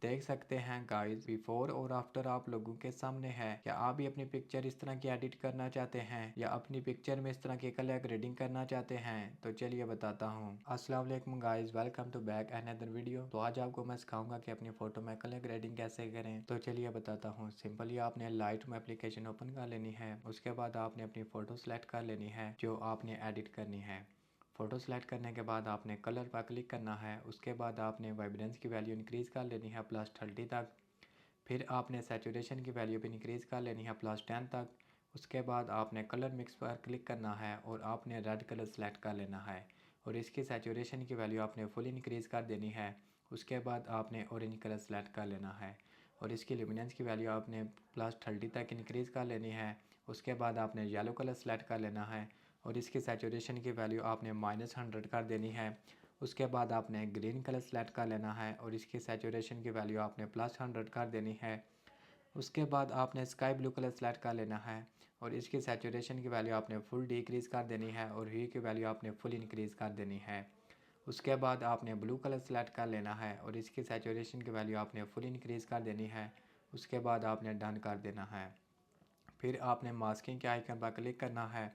देख सकते हैं गाइस, बिफोर और आफ्टर आप लोगों के सामने है। क्या आप भी अपनी पिक्चर इस तरह की एडिट करना चाहते हैं या अपनी पिक्चर में इस तरह की कलर ग्रेडिंग करना चाहते हैं? तो चलिए बताता हूँ। अस्सलाम वालेकुम guys, welcome to back another video. तो आज आपको मैं सिखाऊंगा कि अपनी फोटो में कलर ग्रेडिंग कैसे करें। तो चलिए बताता हूँ। सिंपली आपने लाइटरूम एप्लीकेशन ओपन कर लेनी है। उसके बाद आपने अपनी फोटो सेलेक्ट कर लेनी है जो आपने एडिट करनी है। फ़ोटो सेलेक्ट करने के बाद आपने कलर पर क्लिक करना है। उसके बाद आपने वाइब्रेंस की वैल्यू इंक्रीज़ कर लेनी है +30 तक। फिर आपने सैचुरेशन की वैल्यू भी इंक्रीज़ कर लेनी है +10 तक। उसके बाद आपने कलर मिक्स पर क्लिक करना है और आपने रेड कलर सेलेक्ट कर लेना है और इसकी सैचुरेशन की वैल्यू आपने फुल इंक्रीज़ कर देनी है। उसके बाद आपने ऑरेंज कलर सेलेक्ट कर लेना है और इसकी ल्यूमिनेंस की वैल्यू आपने +30 तक इंक्रीज़ कर लेनी है। उसके बाद आपने येलो कलर सेलेक्ट कर लेना है और इसकी सैचुरेशन की वैल्यू आपने -100 कर देनी है। उसके बाद आपने ग्रीन कलर सेलेक्ट कर लेना है और इसकी सैचुरेशन की वैल्यू आपने +100 कर देनी है। उसके बाद आपने स्काई ब्लू कलर सेलेक्ट कर लेना है और इसकी सैचुरेशन की वैल्यू आपने फुल डिक्रीज़ कर देनी है और ह्यू की वैल्यू आपने फुल इंक्रीज़ कर देनी है। उसके बाद आपने ब्लू कलर सेलेक्ट कर लेना है और इसकी सैचुरेशन की वैल्यू आपने फुल इंक्रीज़ कर देनी है। उसके बाद आपने डन कर देना है। फिर आपने मास्किंग के आइकन पर क्लिक करना है।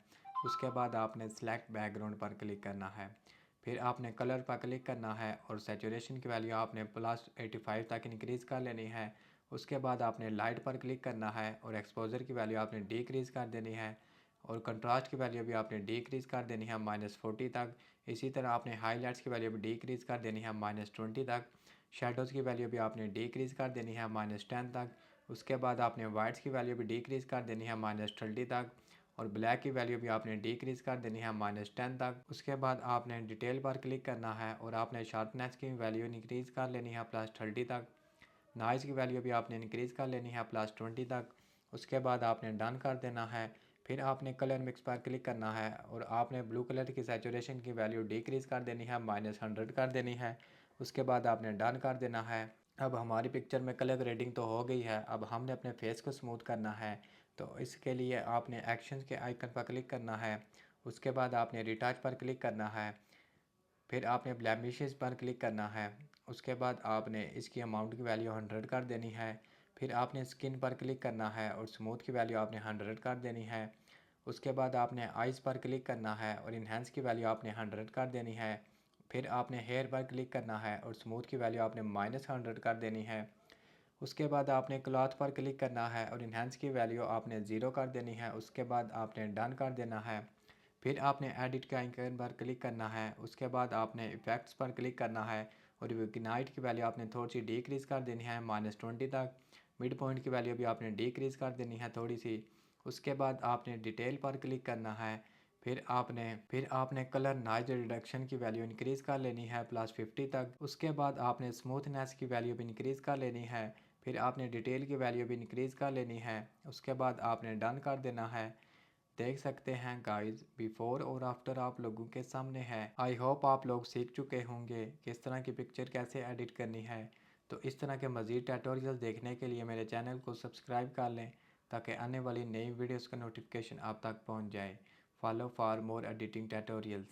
उसके बाद आपने सेलेक्ट बैकग्राउंड पर क्लिक करना है। फिर आपने कलर पर क्लिक करना है और सैचुरेशन की वैल्यू आपने +85 तक इंक्रीज़ कर लेनी है। उसके बाद आपने लाइट पर क्लिक करना है और एक्सपोजर की वैल्यू आपने डिक्रीज़ कर देनी है और कंट्रास्ट की वैल्यू भी आपने डिक्रीज़ कर देनी है -40 तक। इसी तरह आपने हाईलाइट्स की वैल्यू भी डिक्रीज़ कर देनी है -20 तक। शेडोज़ की वैल्यू भी आपने डिक्रीज़ कर देनी है -10 तक। उसके बाद आपने वाइट्स की वैल्यू भी डिक्रीज़ कर देनी है -30 तक और ब्लैक की वैल्यू भी आपने डिक्रीज़ कर देनी है -10 तक। उसके बाद आपने डिटेल पर क्लिक करना है और आपने शार्पनेस की वैल्यू इंक्रीज़ कर लेनी है +30 तक। नॉइज़ की वैल्यू भी आपने इंक्रीज़ कर लेनी है +20 तक। उसके बाद आपने डन कर देना है। फिर आपने कलर मिक्स पर क्लिक करना है और आपने ब्लू कलर की सैचुरेशन की वैल्यू डिक्रीज़ कर देनी है -100 कर देनी है। उसके बाद आपने डन कर देना है। अब हमारी पिक्चर में कलर ग्रेडिंग तो हो गई है। अब हमने अपने फेस को स्मूथ करना है। तो इसके लिए आपने एक्शंस के आइकन पर क्लिक करना है। उसके बाद आपने रिटच पर क्लिक करना है। फिर आपने ब्लेमिशेस पर क्लिक करना है। उसके बाद आपने इसकी अमाउंट की वैल्यू 100 कर देनी है। फिर आपने स्किन पर क्लिक करना है और स्मूथ की वैल्यू आपने 100 कर देनी है। उसके बाद आपने आइज़ पर क्लिक करना है और इन्हेंस की वैल्यू आपने 100 कर देनी है। फिर आपने हेयर पर क्लिक करना है और स्मूथ की वैल्यू आपने -100 कर देनी है। उसके बाद आपने क्लॉथ पर क्लिक करना है और इन्हेंस की वैल्यू आपने 0 कर देनी है। उसके बाद आपने डन कर देना है। फिर आपने एडिट के आइकन पर क्लिक करना है। उसके बाद आपने इफ़ेक्ट्स पर क्लिक करना है और इग्नाइट की वैल्यू आपने थोड़ी सी डिक्रीज़ कर देनी है -20 तक। मिड पॉइंट की वैल्यू भी आपने डिक्रीज़ कर देनी है थोड़ी सी। उसके बाद आपने डिटेल पर क्लिक करना है। फिर आपने कलर नॉइज़ रिडक्शन की वैल्यू इंक्रीज़ कर लेनी है +50 तक। उसके बाद आपने स्मूथनेस की वैल्यू भी इंक्रीज़ कर लेनी है। फिर आपने डिटेल की वैल्यू भी इंक्रीज़ कर लेनी है। उसके बाद आपने डन कर देना है। देख सकते हैं गाइस, बिफोर और आफ्टर आप लोगों के सामने है। आई होप आप लोग सीख चुके होंगे किस तरह की पिक्चर कैसे एडिट करनी है। तो इस तरह के मज़ीद ट्यूटोरियल देखने के लिए मेरे चैनल को सब्सक्राइब कर लें ताकि आने वाली नई वीडियोस का नोटिफिकेशन आप तक पहुंच जाए। Follow for more editing tutorials.